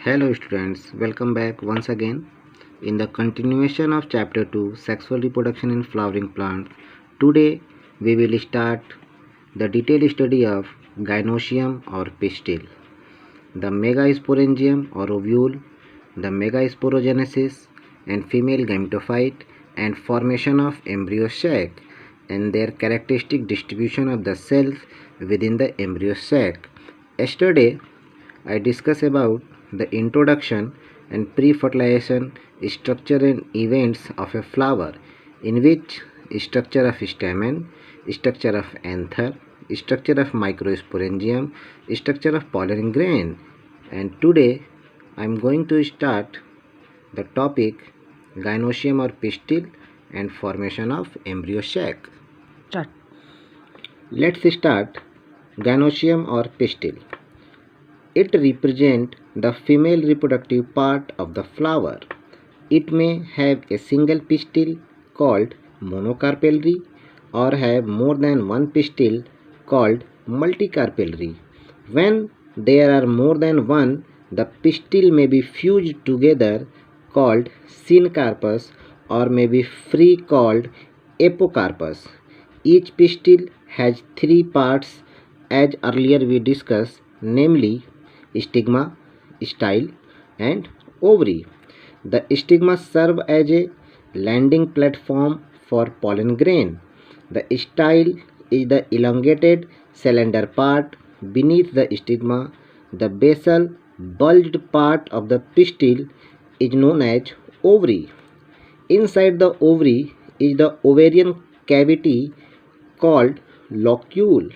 Hello students, welcome back once again. In the continuation of chapter 2 Sexual Reproduction in Flowering Plants, today we will start the detailed study of gynoecium or pistil, the megasporangium or ovule, the megasporogenesis and female gametophyte and formation of embryo sac and their characteristic distribution of the cells within the embryo sac. Yesterday I discussed about the introduction and pre-fertilization structure and events of a flower, in which structure of stamen, structure of anther, structure of microsporangium, structure of pollen grain. And today I am going to start the topic gynoecium or pistil and formation of embryo sac. Start. Let's start gynoecium or pistil. It represents the female reproductive part of the flower. It may have a single pistil called monocarpellary or have more than one pistil called multicarpellary. When there are more than one, the pistil may be fused together called syncarpus or may be free called apocarpus. Each pistil has three parts as earlier we discussed, namely stigma, style and ovary. The stigma serve as a landing platform for pollen grain. The style is the elongated cylinder part beneath the stigma. The basal bulged part of the pistil is known as ovary. Inside the ovary is the ovarian cavity called locule.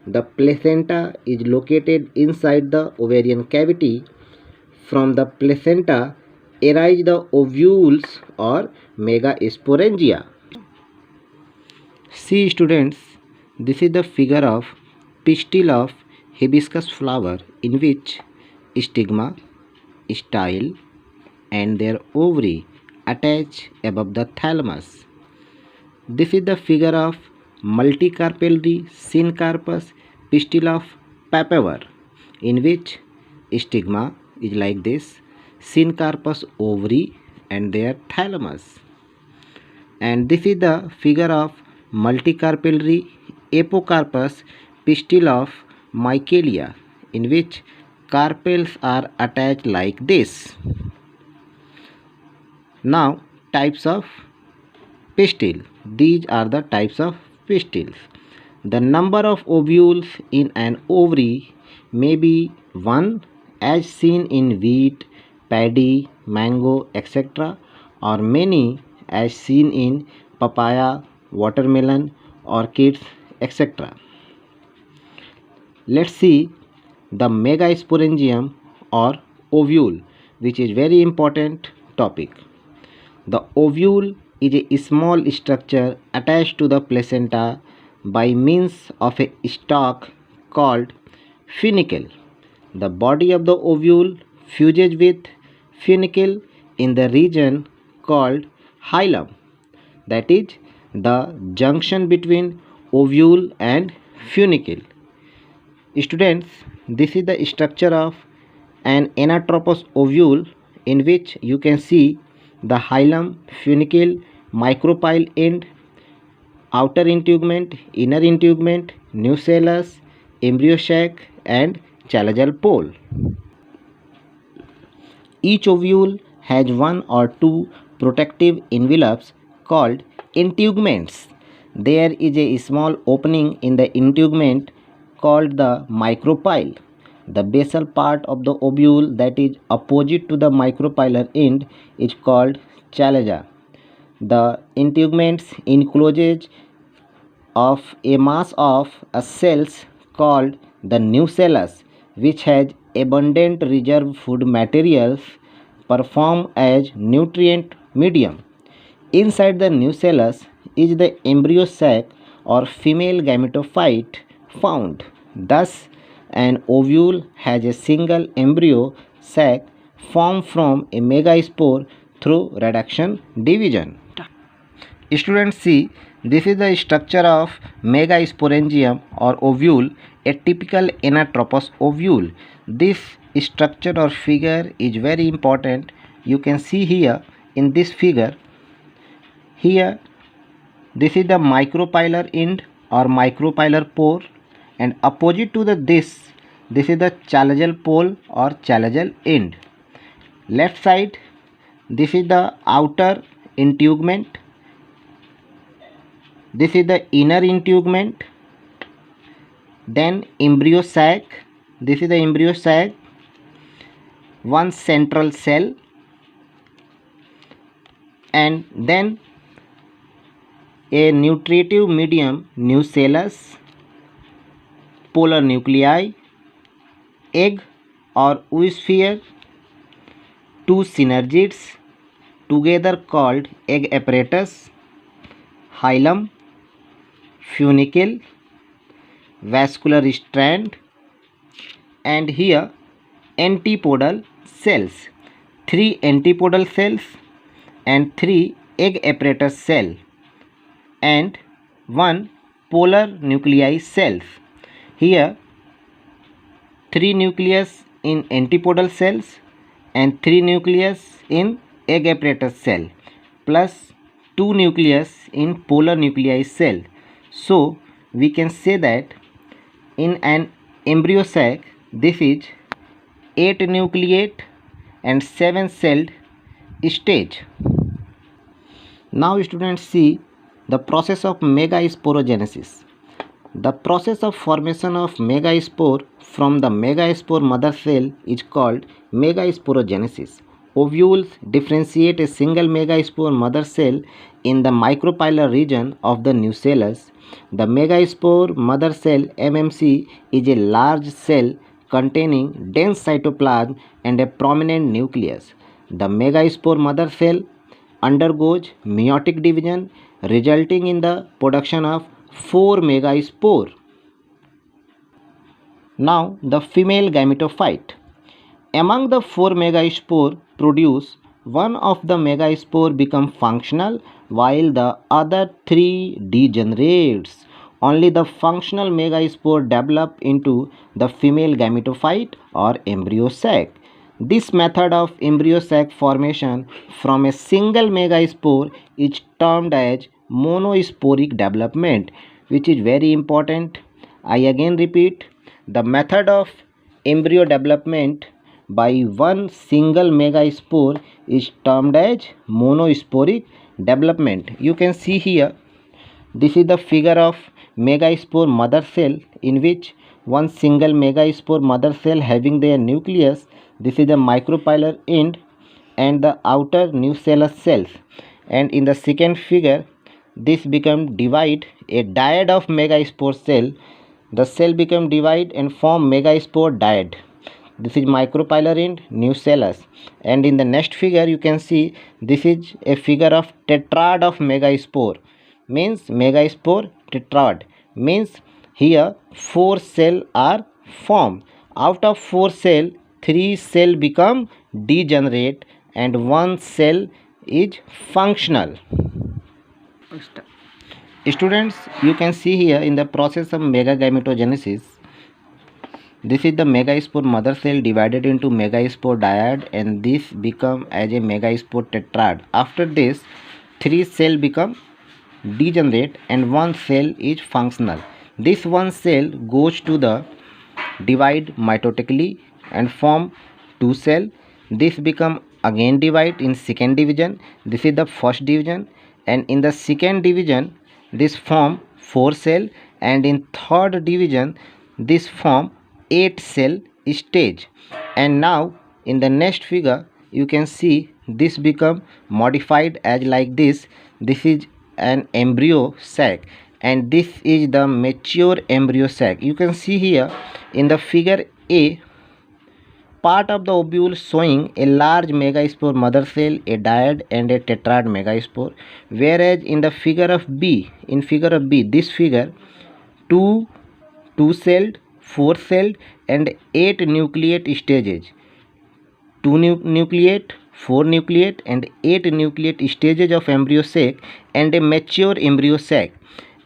The placenta is located inside the ovarian cavity. From the placenta arise the ovules or megasporangia. See students, this is the figure of pistil of hibiscus flower, in which stigma, style and their ovary attach above the thalamus. This is the figure of multicarpellary syncarpus pistil of papaver, in which stigma is like this, syncarpus ovary and their thalamus. And this is the figure of multicarpellary apocarpus pistil of Michaelia, in which carpels are attached like this. Now, types of pistil. These are the types of pistils. The number of ovules in an ovary may be 1 as seen in wheat, paddy, mango, etc., or many as seen in papaya, watermelon, orchids, etc. Let's see the megasporangium or ovule, which is very important topic. The ovule is a small structure attached to the placenta by means of a stalk called funicle. The body of the ovule fuses with funicle in the region called hilum, that is the junction between ovule and funicle. Students, this is the structure of an anatropous ovule, in which you can see the hilum, funicle, micropyle end, outer integument, inner integument, nucellus, embryo sac and chalazial pole. Each ovule has one or two protective envelopes called integuments. There is a small opening in the integument called the micropyle. The basal part of the ovule that is opposite to the micropylar end is called chalaza. The integuments encloses of a mass of cells called the nucellus, which has abundant reserve food materials, perform as nutrient medium. Inside the nucellus is the embryo sac or female gametophyte found. Thus, an ovule has a single embryo sac formed from a megaspore through reduction division. Students, see, this is the structure of megasporangium or ovule, a typical anatropous ovule. This structure or figure is very important. You can see here in this figure, here this is the micropylar end or micropylar pore, and opposite to this is the chalazal pole or chalazal end. Left side, this is the outer integument, this is the inner integument, then embryo sac, this is the embryo sac, one central cell, and then a nutritive medium nucellus, polar nuclei, egg or oosphere, two synergids together called egg apparatus, hilum, funicle, vascular strand, and here antipodal cells, three antipodal cells and three egg apparatus cell and one polar nuclei cells. Here three nucleus in antipodal cells and three nucleus in egg apparatus cell plus two nucleus in polar nuclei cell. So we can say that in an embryo sac this is 8 nucleate and 7 celled stage. Now students, see the process of megasporogenesis. The process of formation of megaspore from the megaspore mother cell is called megasporogenesis. Ovules differentiate a single megaspore mother cell in the micropylar region of the nucellus. The megaspore mother cell MMC is a large cell containing dense cytoplasm and a prominent nucleus. The megaspore mother cell undergoes meiotic division, resulting in the production of 4 megaspore. Now the female gametophyte. Among the 4 megaspore produced, one of the megaspore becomes functional while the other 3 degenerates. Only the functional megaspore develop into the female gametophyte or embryo sac. This method of embryo sac formation from a single megaspore is termed as monosporic development, which is very important. I again repeat, the method of embryo development by one single megaspore is termed as monosporic development. You can see here, this is the figure of megaspore mother cell in which one single megaspore mother cell having their nucleus. This is the micropylar end and the outer nucellus cells. And in the second figure, this become divide a dyad of megaspore cell. The cell become divide and form megaspore dyad. This is micropylar end nucellus. And in the next figure you can see this is a figure of tetrad of megaspore. Means megaspore tetrad. Means here 4 cells are formed. Out of 4 cells, 3 cells become degenerate and 1 cell is functional. Students, you can see here in the process of megagametogenesis, this is the megaspore mother cell divided into megaspore dyad and this become as a megaspore tetrad. After this, 3 cells become degenerate and 1 cell is functional. This 1 cell goes to the divide mitotically and form 2 cell. This become again divide in second division. This is the first division, and in the second division this form 4 cell, and in third division this form 8 cell stage. And now in the next figure you can see this become modified as like this. This is an embryo sac and this is the mature embryo sac. You can see here in the figure A, part of the ovule showing a large megaspore mother cell, a dyad and a tetrad megaspore, whereas in the figure of B, this figure 2 celled, 4 celled and 8 nucleate stages, 2 nucleate, 4 nucleate and 8 nucleate stages of embryo sac and a mature embryo sac.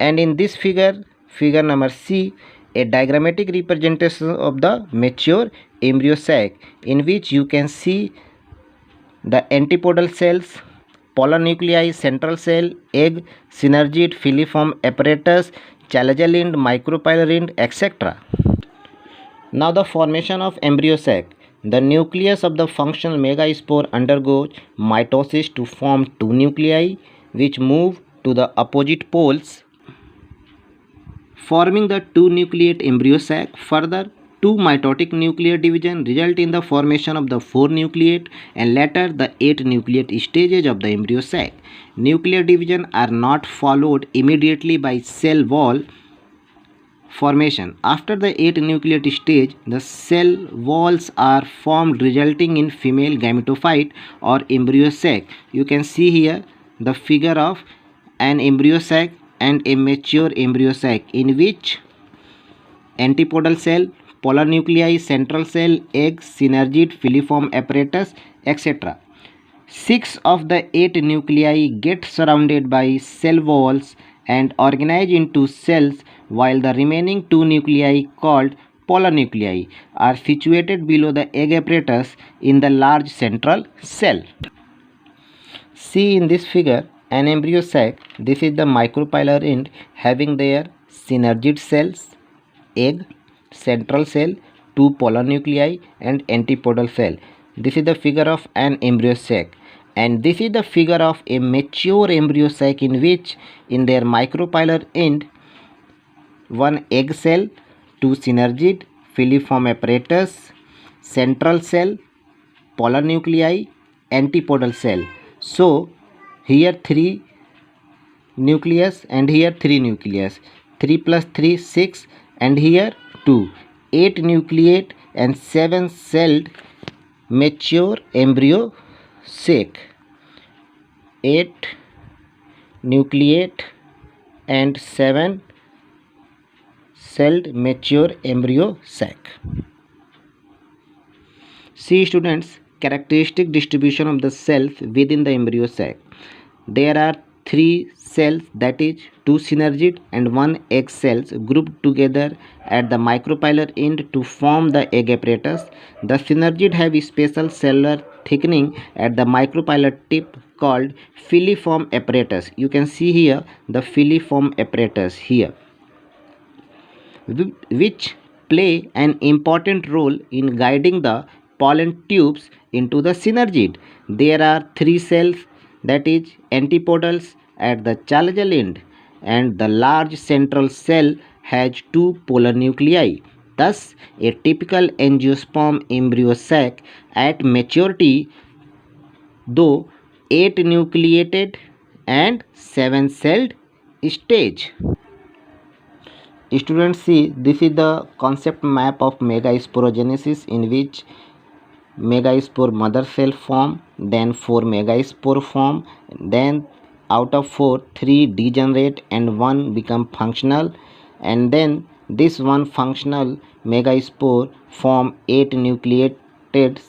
And in this figure, figure number C, a diagrammatic representation of the mature embryo sac, in which you can see the antipodal cells, polar nuclei, central cell, egg, synergid, filiform apparatus, Challenger end, micropylar end, etc. Now the formation of embryo sac. The nucleus of the functional megaspore undergoes mitosis to form two nuclei which move to the opposite poles, forming the two nucleate embryo sac. Further, two mitotic nuclear division result in the formation of the four nucleate and later the eight nucleate stages of the embryo sac. Nuclear division are not followed immediately by cell wall formation. After the 8 nucleate stage, the cell walls are formed resulting in female gametophyte or embryo sac. You can see here the figure of an embryo sac and a mature embryo sac in which antipodal cell, polar nuclei, central cell, egg, synergid, filiform apparatus, etc. 6 of the 8 nuclei get surrounded by cell walls and organize into cells, while the remaining 2 nuclei called polar nuclei are situated below the egg apparatus in the large central cell. See in this figure an embryo sac. This is the micropylar end having their synergid cells, egg, central cell, 2 polar nuclei and antipodal cell. This is the figure of an embryo sac, and this is the figure of a mature embryo sac in which in their micropylar end one egg cell, 2 synergid, filiform apparatus, central cell, polar nuclei, antipodal cell. So here 3 nucleus and here 3 nucleus, 3 plus 3 6 and here 2, 8 nucleate and 7 celled mature embryo sac. 8 nucleate and 7 celled mature embryo sac. See students, characteristic distribution of the cells within the embryo sac. There are 3 cells, that is 2 synergid and 1 egg cells grouped together at the micropylar end to form the egg apparatus. The synergid have a special cellular thickening at the micropylar tip called filiform apparatus. You can see here the filiform apparatus here, which play an important role in guiding the pollen tubes into the synergid. There are 3 cells, that is antipodals at the Challenger end, and the large central cell has 2 polar nuclei. Thus, a typical angiosperm embryo sac at maturity, though 8 nucleated and 7 celled stage. Students, see, this is the concept map of megasporogenesis in which megaspore mother cell form, then 4 megaspore form, then out of 4 3 degenerate and 1 become functional, and then this one functional megaspore form 8 nucleated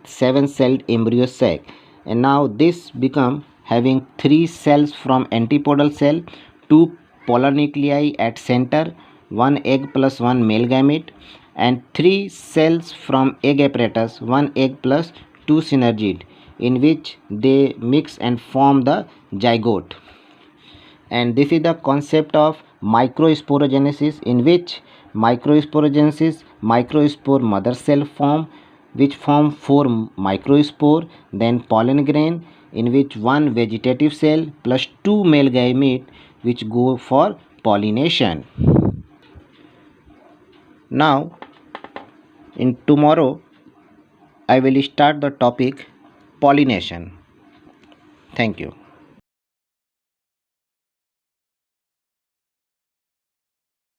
7 celled embryo sac, and now this become having 3 cells from antipodal cell, 2 polar nuclei at center, 1 egg plus 1 male gamete, and 3 cells from egg apparatus, 1 egg plus 2 synergid, in which they mix and form the zygote. And this is the concept of microsporogenesis, in which microspore mother cell form, which form 4 microspore, then pollen grain, in which 1 vegetative cell plus 2 male gamete which go for pollination. Now in tomorrow I will start the topic pollination. Thank you.